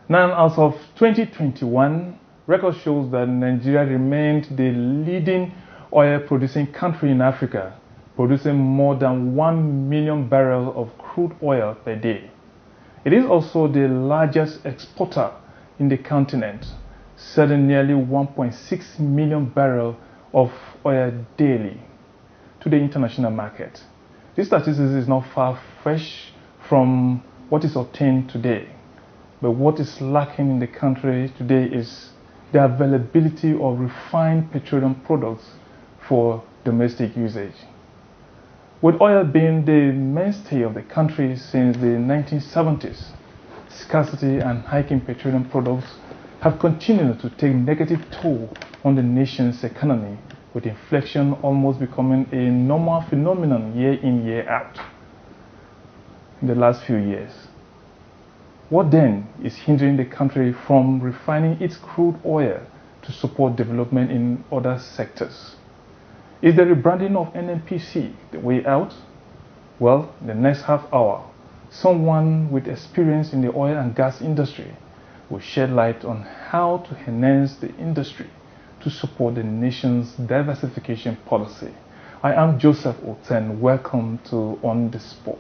Now, as of 2021, record shows that Nigeria remained the leading oil-producing country in Africa, producing more than 1 million barrels of crude oil per day. It is also the largest exporter in the continent, selling nearly 1.6 million barrels of oil daily to the international market. This statistics is not far fetched from what is obtained today, but what is lacking in the country today is the availability of refined petroleum products for domestic usage. With oil being the mainstay of the country since the 1970s, scarcity and hiking petroleum products have continued to take negative toll on the nation's economy, with inflation almost becoming a normal phenomenon year in, year out in the last few years. What then is hindering the country from refining its crude oil to support development in other sectors? Is the rebranding of NNPC the way out? Well, in the next half hour, someone with experience in the oil and gas industry will shed light on how to enhance the industry to support the nation's diversification policy. I am Joseph Oten. Welcome to On the Spot.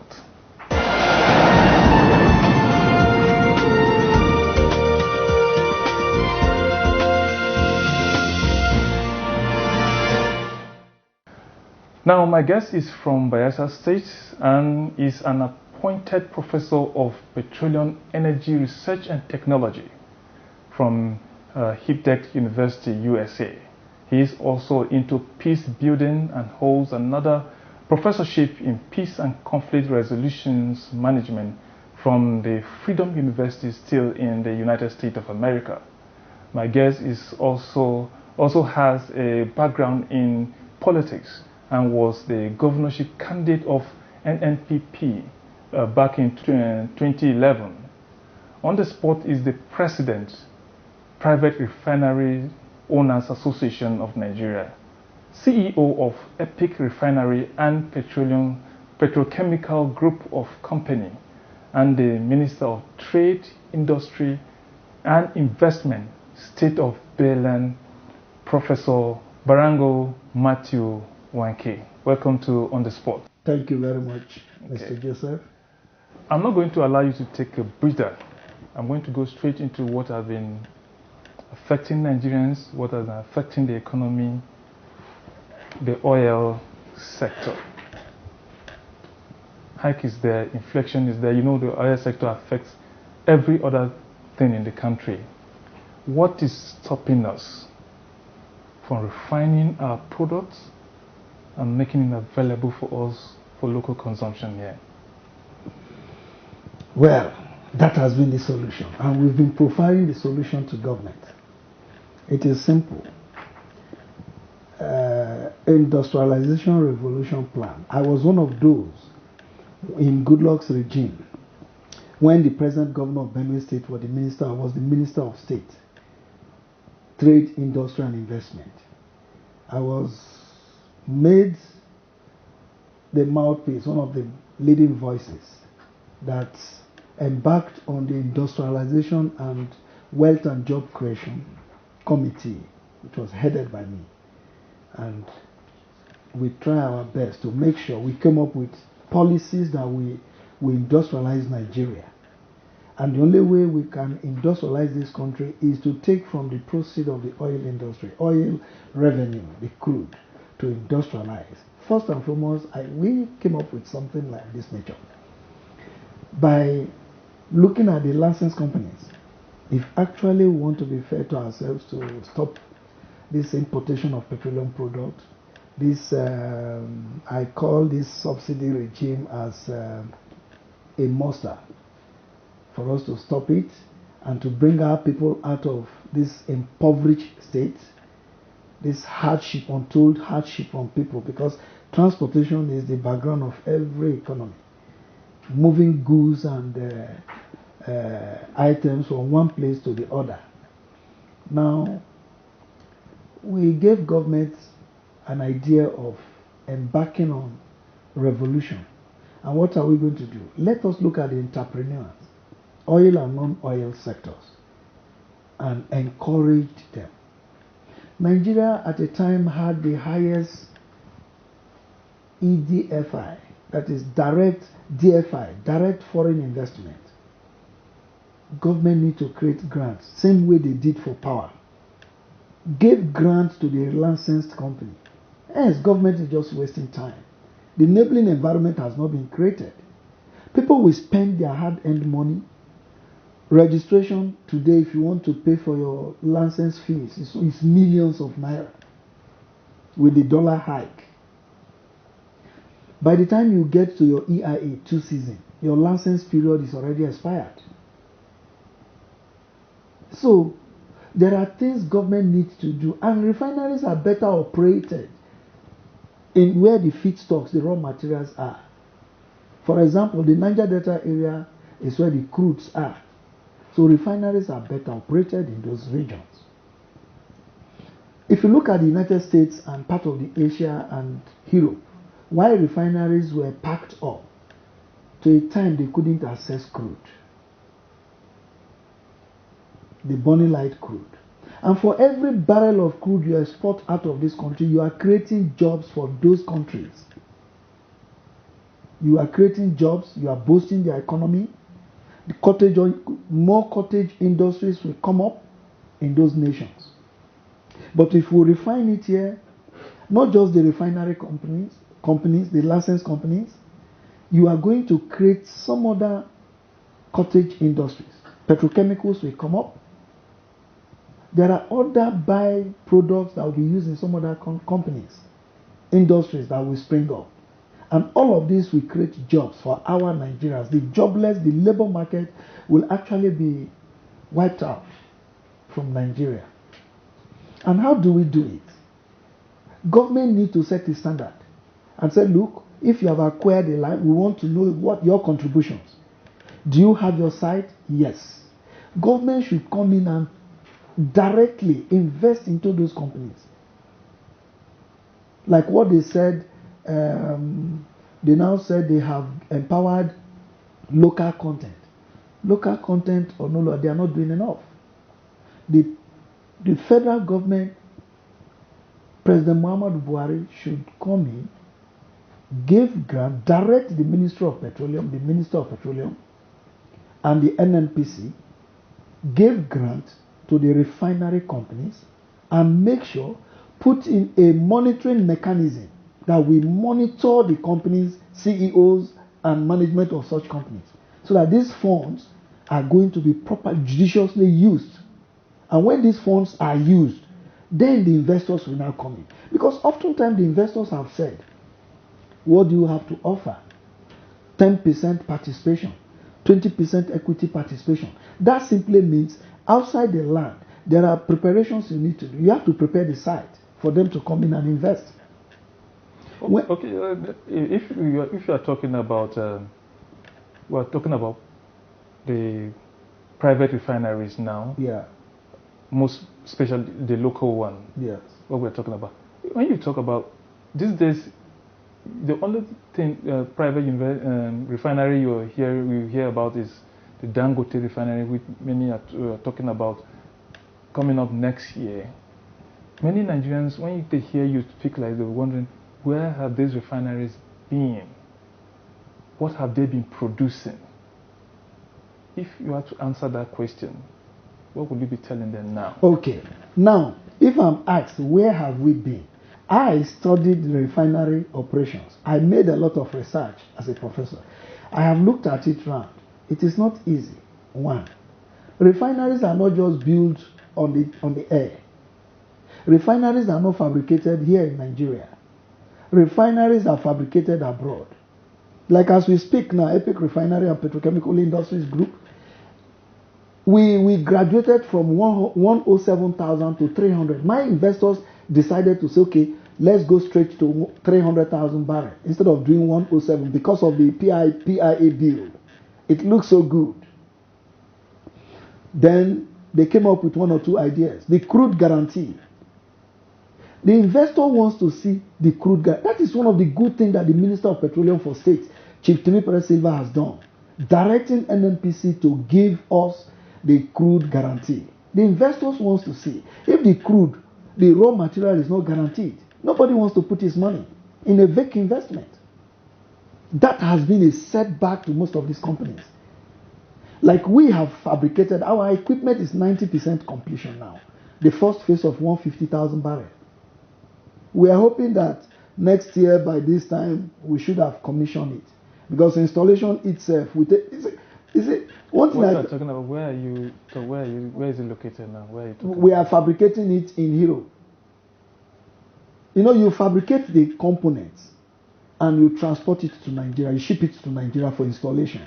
Now, my guest is from Bayelsa State and is an appointed professor of petroleum energy research and technology from Hiptech University, USA. He is also into peace building and holds another professorship in peace and conflict resolutions management from the Freedom University, still in the United States of America. My guest is also has a background in politics and was the governorship candidate of NNPP back in 2011. On the Spot is the president, Private Refinery Owners Association of Nigeria, CEO of Epic Refinery and Petrochemical Group of Company, and the Minister of Trade, Industry and Investment, State of Bayelsa, Professor Barando Matthew Wenke. Welcome to On the Spot. Thank you very much, Mr. Joseph. I'm not going to allow you to take a breather. I'm going to go straight into what has been affecting Nigerians, what has been affecting the economy, the oil sector. Hike is there, inflation is there. You know, the oil sector affects every other thing in the country. What is stopping us from refining our products and making it available for us for local consumption here? Well, that has been the solution, and we've been profiling the solution to government. It is simple. Industrialization Revolution Plan. I was one of those in Goodluck's regime when the present governor of Benue State was the Minister of State, Trade, Industry and Investment. I was made the mouthpiece, one of the leading voices that embarked on the Industrialization and Wealth and Job Creation Committee, which was headed by me. And we try our best to make sure we come up with policies that we industrialize Nigeria. And the only way we can industrialize this country is to take from the proceeds of the oil industry, oil revenue, the crude, to industrialize. First and foremost, we came up with something like this nature. By looking at the licensed companies, if actually we want to be fair to ourselves to stop this importation of petroleum products, this I call this subsidy regime as a monster, for us to stop it and to bring our people out of this impoverished state, this hardship, untold hardship on people, because transportation is the background of every economy. Moving goods and items from one place to the other. Now, we gave government an idea of embarking on revolution. And what are we going to do? Let us look at the entrepreneurs, oil and non-oil sectors. and encouraged them. Nigeria at the time had the highest EDFI, that is direct DFI, direct foreign investment. Government need to create grants, same way they did for power. Gave grants to the licensed company. Yes, government is just wasting time. The enabling environment has not been created. People will spend their hard-earned money. Registration today, if you want to pay for your license fees, it's millions of naira with the dollar hike. By the time you get to your EIA 2 season, your license period is already expired. So, there are things government needs to do, and refineries are better operated in where the feedstocks, the raw materials are. For example, the Niger Delta area is where the crudes are. So refineries are better operated in those regions. If you look at the United States and part of the Asia and Europe, why refineries were packed up to a time they couldn't access crude, the burning light crude. And for every barrel of crude you export out of this country, you are creating jobs for those countries. You are creating jobs, you are boosting their economy. More cottage industries will come up in those nations. But if we refine it here, not just the refinery companies, the licensed companies, you are going to create some other cottage industries. Petrochemicals will come up. There are other byproducts that will be used in some other companies, industries that will spring up. And all of this will create jobs for our Nigerians. The jobless, the labor market will actually be wiped out from Nigeria. And how do we do it? Government need to set a standard and say, look, if you have acquired a land, we want to know what your contributions. Do you have your site? Yes. Government should come in and directly invest into those companies. Like what they said, they now said they have empowered local content. Local content or no, they are not doing enough. The federal government, President Muhammadu Buhari should come in, give grant, direct the Minister of Petroleum, and the NNPC, give grant to the refinery companies and make sure, put in a monitoring mechanism that we monitor the companies, CEOs, and management of such companies, so that these funds are going to be properly, judiciously used. And when these funds are used, then the investors will now come in. Because oftentimes the investors have said, what do you have to offer? 10% participation, 20% equity participation. That simply means outside the land, there are preparations you need to do. You have to prepare the site for them to come in and invest. If you are talking about, we're talking about the private refineries now. Yeah. Most especially the local one. Yes. What we're talking about. When you talk about these days, the only thing private refinery you hear about is the Dangote refinery, which many are talking about coming up next year. Many Nigerians, when they hear you speak like, they're wondering, where have these refineries been? What have they been producing? If you had to answer that question, what would you be telling them now? Okay. Now, if I'm asked, where have we been? I studied refinery operations. I made a lot of research as a professor. I have looked at it round. It is not easy. One, refineries are not just built on the air. Refineries are not fabricated here in Nigeria. Refineries are fabricated abroad. Like as we speak now, Epic Refinery and Petrochemical Industries Group, we graduated from 107,000 to 300. My investors decided to say, okay, let's go straight to 300,000 barrels instead of doing 107 because of the PIA bill. It looks so good. Then they came up with one or two ideas. The crude guarantee. The investor wants to see the crude guarantee. That is one of the good things that the Minister of Petroleum for States, Chief Timi Silva, has done, directing NNPC to give us the crude guarantee. The investors wants to see. If the crude, the raw material is not guaranteed, nobody wants to put his money in a fake investment. That has been a setback to most of these companies. Like we have fabricated, our equipment is 90% completion now. The first phase of 150,000 barrels. We are hoping that next year by this time we should have commissioned it. Because installation itself, one thing what you're talking about, where is it located now? Where are you talking we are fabricating it in Europe. You know, you fabricate the components and you transport it to Nigeria, you ship it to Nigeria for installation.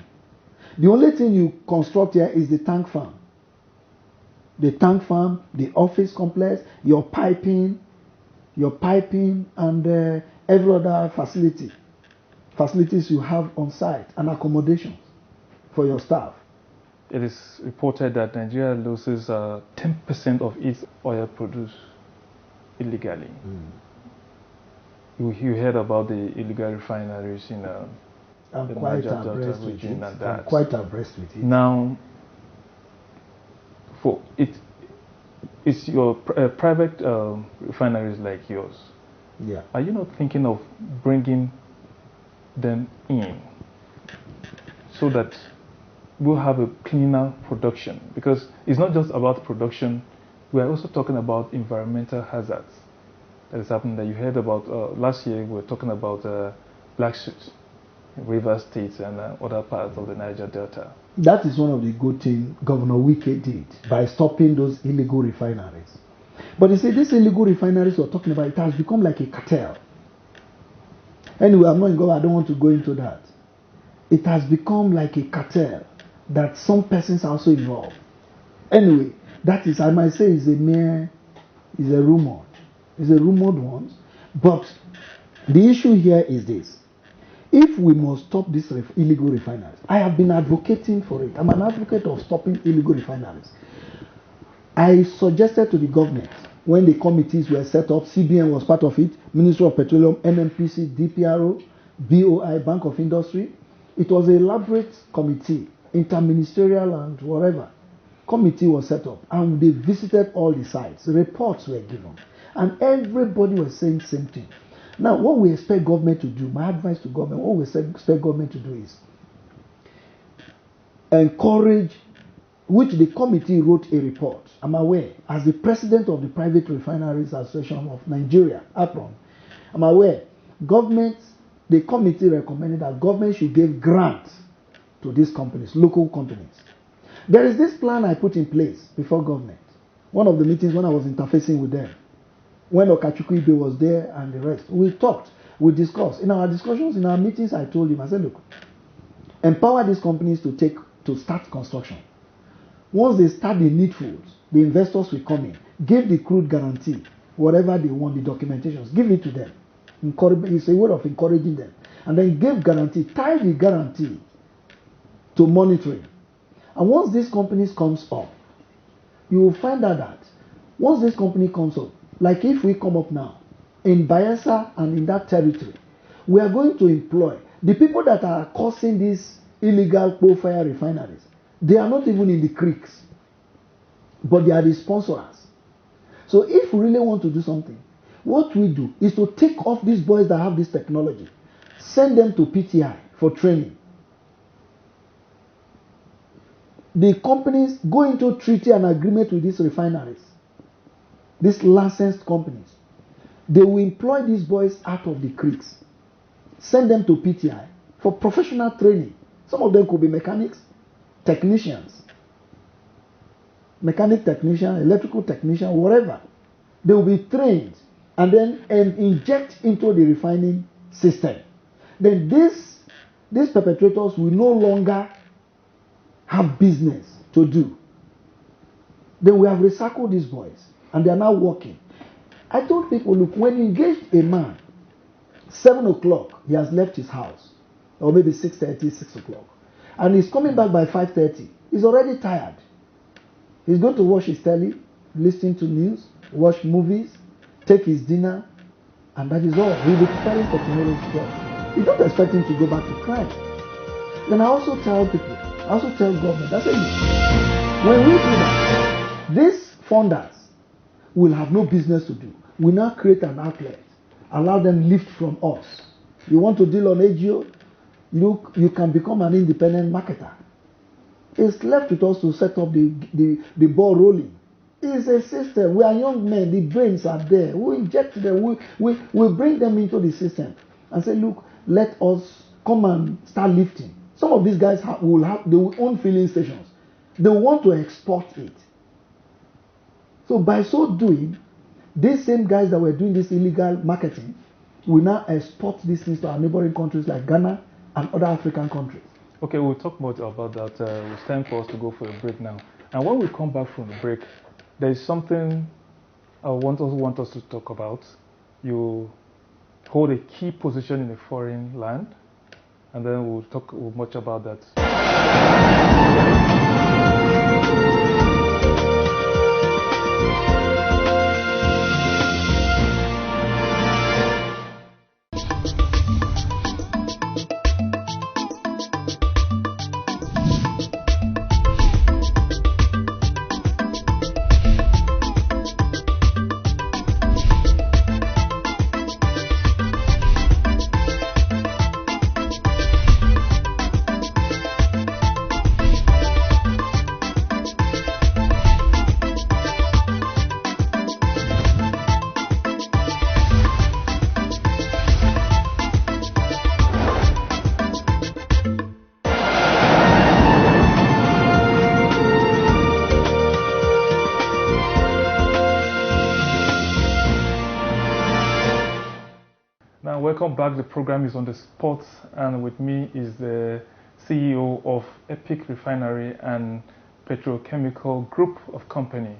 The only thing you construct here is the tank farm. The tank farm, the office complex, your piping, and every other facilities you have on site, and accommodations for your staff. It is reported that Nigeria loses 10% of its oil produced illegally. You heard about the illegal refineries in I'm quite abreast with it. I'm quite abreast with it. Now, for it's your private refineries like yours. Yeah. Are you not thinking of bringing them in so that we'll have a cleaner production? Because it's not just about production. We are also talking about environmental hazards that is happening. That you heard about last year. We were talking about black soot in River State and other parts of the Niger Delta. That is one of the good things Governor Wenke did by stopping those illegal refineries. But you see, these illegal refineries we're talking about, it has become like a cartel. Anyway, I'm not in government, I don't want to go into that. It has become like a cartel that some persons are also involved. Anyway, that is, I might say, is a rumor. It's a rumored one. But the issue here is this. If we must stop these illegal refineries, I have been advocating for it. I'm an advocate of stopping illegal refineries. I suggested to the government, when the committees were set up, CBN was part of it, Ministry of Petroleum, NNPC, DPRO, BOI, Bank of Industry. It was an elaborate committee, interministerial and whatever. Committee was set up and they visited all the sites. Reports were given. And everybody was saying the same thing. Now, what we expect government to do, my advice to government, what we expect government to do is encourage, which the committee wrote a report. I'm aware, as the president of the Private Refineries Association of Nigeria, APRON, I'm aware, the committee recommended that government should give grants to these companies, local companies. There is this plan I put in place before government. One of the meetings when I was interfacing with them, when Okachukwu Ibe was there and the rest, we talked, we discussed. In our discussions, in our meetings, I told him, I said, look, empower these companies to start construction. Once they start the needfuls, the investors will come in, give the crude guarantee, whatever they want, the documentations, give it to them. It's a way of encouraging them. And then give guarantee, tie the guarantee to monitoring. And once this company comes up, you will find out that once this company comes up, like if we come up now, in Bayelsa and in that territory, we are going to employ the people that are causing these illegal coal fire refineries. They are not even in the creeks, but they are the sponsors. So if we really want to do something, what we do is to take off these boys that have this technology, send them to PTI for training. The companies go into treaty and agreement with these refineries, these licensed companies. They will employ these boys out of the creeks, send them to PTI for professional training. Some of them could be mechanics, technicians, mechanic technician, electrical technician, whatever. They will be trained and then inject into the refining system. Then these perpetrators will no longer have business to do. Then we have recycled these boys and they are now working. I told people, look, when you engage a man, 7 o'clock, he has left his house, or maybe 6:30, 6 o'clock, and he's coming back by 5:30. He's already tired. He's going to watch his telly, listen to news, watch movies, take his dinner, and that is all. He'll be preparing for tomorrow's job. You don't expect him to go back to crime. Then I also tell people, I also tell government, I say, when we do that, These funders will have no business to do. We now create an outlet, allow them lift from us. You want to deal on AGO? You can become an independent marketer. It's left with us to set up the ball rolling. It's a system. We are young men. The brains are there. We inject them. We bring them into the system and say, look, let us come and start lifting. Some of these guys will own filling stations. They want to export it. So by so doing, these same guys that were doing this illegal marketing will now export these things to our neighboring countries like Ghana and other African countries. Okay, we'll talk more about that. It's time for us to go for a break now. And when we come back from the break, there is something I want us to talk about. You hold a key position in a foreign land, and then we'll talk much about that. Welcome back. The program is on the spot, and with me is the CEO of Epic Refinery and Petrochemical Group of Company,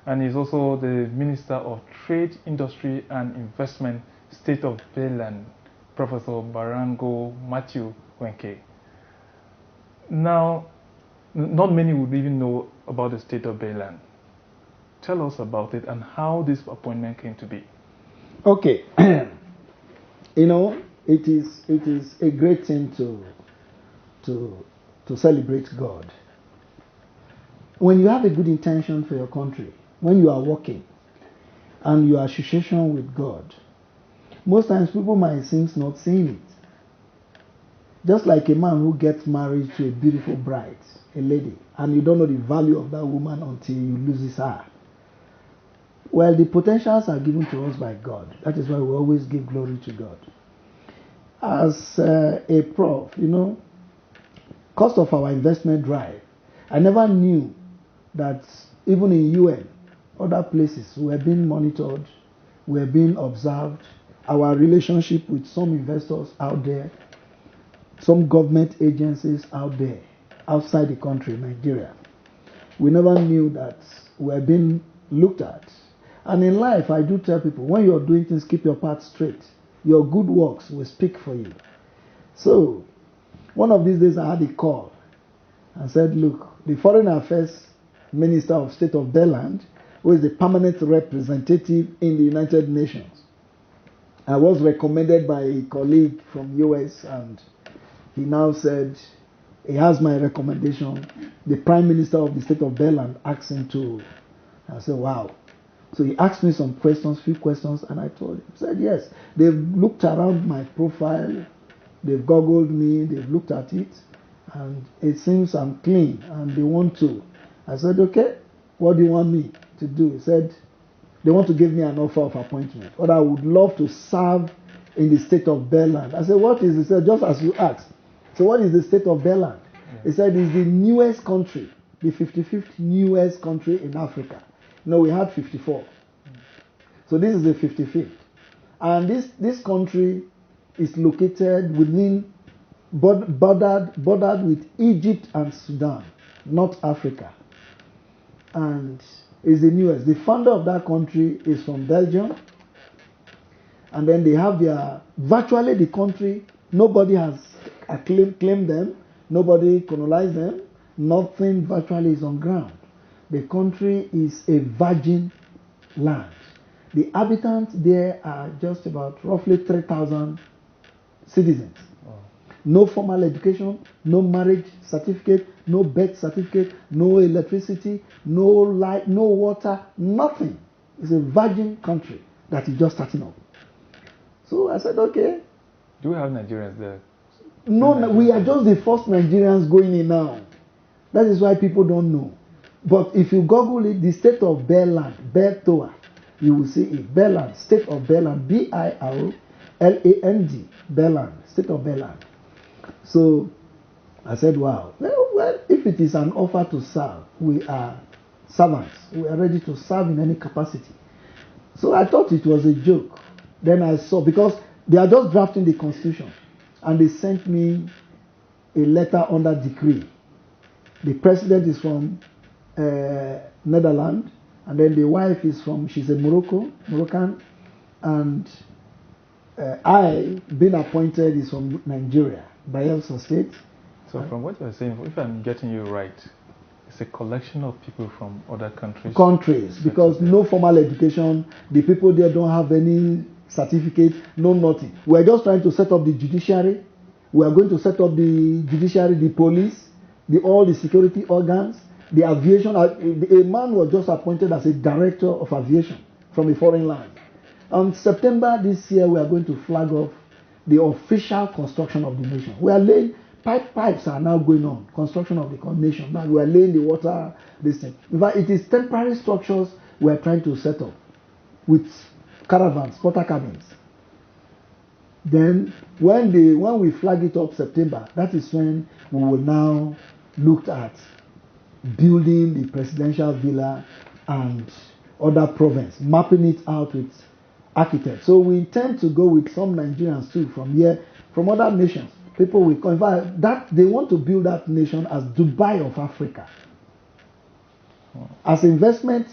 and he's also the Minister of Trade, Industry and Investment, State of Bayland, Professor Barando Matthew Wenke. Now, not many would even know about the State of Bayland. Tell us about it and how this appointment came to be. Okay. You know, it is a great thing to celebrate God. When you have a good intention for your country, when you are working and your association with God, most times people might think not seeing it. Just like a man who gets married to a beautiful bride, a lady, and you don't know the value of that woman until you lose her. Well, the potentials are given to us by God. That is why we always give glory to God. As a prof, you know, cost of our investment drive, I never knew that even in UN, other places, we are being monitored, we are being observed. Our relationship with some investors out there, some government agencies out there, outside the country, Nigeria. We never knew that we are being looked at. And in life, I do tell people, when you're doing things, keep your path straight. Your good works will speak for you. So, one of these days I had a call and said, look, the Foreign Affairs Minister of State of Bayland, who is the permanent representative in the United Nations, I was recommended by a colleague from US, and he now said he has my recommendation. The Prime Minister of the State of Bayland asked him to. I said, wow. So he asked me some questions, few questions, and I told him. He said, yes, they've looked around my profile, they've Googled me, they've looked at it, and it seems I'm clean, and they want to. I said, okay, what do you want me to do? He said, they want to give me an offer of appointment, but I would love to serve in the State of Bayland. I said, what is it? He said, just as you asked. So what is the State of Bayland? He said, it's the newest country, the 55th newest country in Africa. No, we had 54. So this is the 55th. And this country is located within, bordered with Egypt and Sudan, North Africa. And is the newest. The founder of that country is from Belgium. And then they have virtually the country, nobody has claimed them, nobody colonized them, nothing virtually is on ground. The country is a virgin land. The inhabitants there are just about roughly 3,000 citizens. Wow. No formal education, no marriage certificate, no birth certificate, no electricity, no light, no water, nothing. It's a virgin country that is just starting up. So I said, okay. Do we have Nigerians there? No, we are just the first Nigerians going in now. That is why people don't know. But if you Google it, the state of Berland, Bertoa, you will see it. Berland, state of Berland, B-I-R-L-A-N-D, Berland, state of Berland. So I said, wow. Well, if it is an offer to serve, we are servants. We are ready to serve in any capacity. So I thought it was a joke. Then I saw, because they are just drafting the constitution, and they sent me a letter under decree. The president is from Netherlands, and then the wife is from, she's a Moroccan, and I, being appointed, is from Nigeria, Bayelsa State. So from what you're saying, if I'm getting you right, it's a collection of people from other countries. Because no formal education, the people there don't have any certificate, no nothing. We're just trying to set up the judiciary. We are going to set up the judiciary, the police, all the security organs, the aviation. A man was just appointed as a director of aviation from a foreign land. On September this year, we are going to flag off the official construction of the nation. We are laying, pipes are now going on, construction of the nation. Now we are laying the water, this thing. In fact, it is temporary structures we are trying to set up with caravans, porter cabins. Then when we flag it up September, that is when we will now look at building the presidential villa and other province, mapping it out with architects. So we intend to go with some Nigerians too from here, from other nations. People will come. In fact, that they want to build that nation as Dubai of Africa. As investment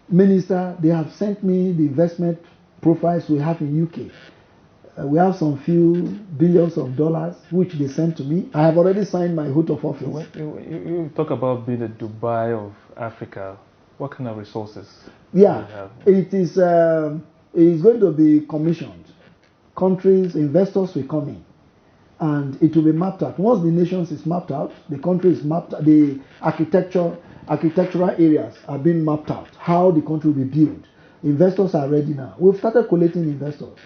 minister, they have sent me the investment profiles we have in UK. We have some few billions of dollars which they sent to me. I have already signed my oath of office. You talk about being the Dubai of Africa. What kind of resources? Yeah, it is going to be commissioned. Countries, investors will come in, and it will be mapped out. Once the nations is mapped out, the country is mapped. The architectural areas are being mapped out. How the country will be built. Investors are ready now. We've started collating investors.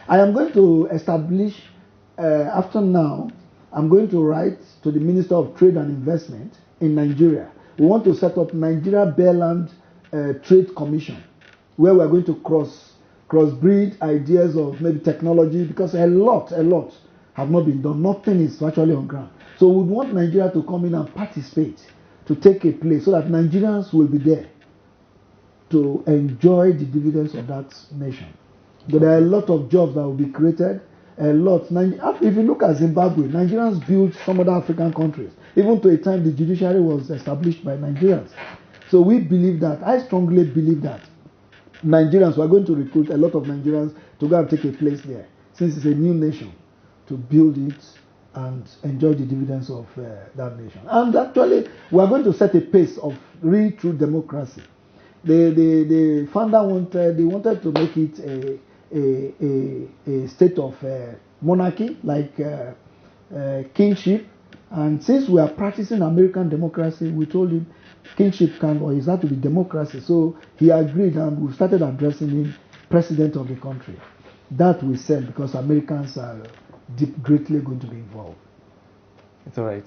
I am going to establish, after now, I'm going to write to the Minister of Trade and Investment in Nigeria. We want to set up Nigeria Berland Trade Commission, where we are going to crossbreed ideas of maybe technology, because a lot have not been done. Nothing is actually on ground. So we want Nigeria to come in and participate, to take a place, so that Nigerians will be there to enjoy the dividends of that nation. But there are a lot of jobs that will be created. A lot. If you look at Zimbabwe, Nigerians built some other African countries. Even to a time, the judiciary was established by Nigerians. So we believe that, I strongly believe that Nigerians, we are going to recruit a lot of Nigerians to go and take a place there, since it's a new nation, to build it and enjoy the dividends of that nation. And actually, we are going to set a pace of real true democracy. The founder wanted to make it a state of monarchy, like kingship. And since we are practicing American democracy, we told him kingship is that to be democracy. So he agreed, and we started addressing him president of the country. That we said, because Americans are greatly going to be involved. It's all right.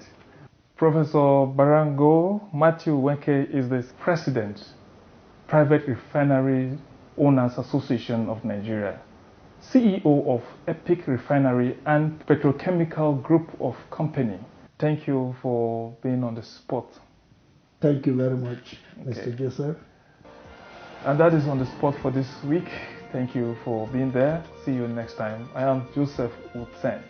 Professor Barando, Matthew Wenke is the president, Private Refinery Owners Association of Nigeria, CEO of Epic Refinery and Petrochemical Group of Company. Thank you for being on the spot. Thank you very much, Mr. Joseph. And that is on the spot for this week. Thank you for being there. See you next time. I am Joseph Utsen.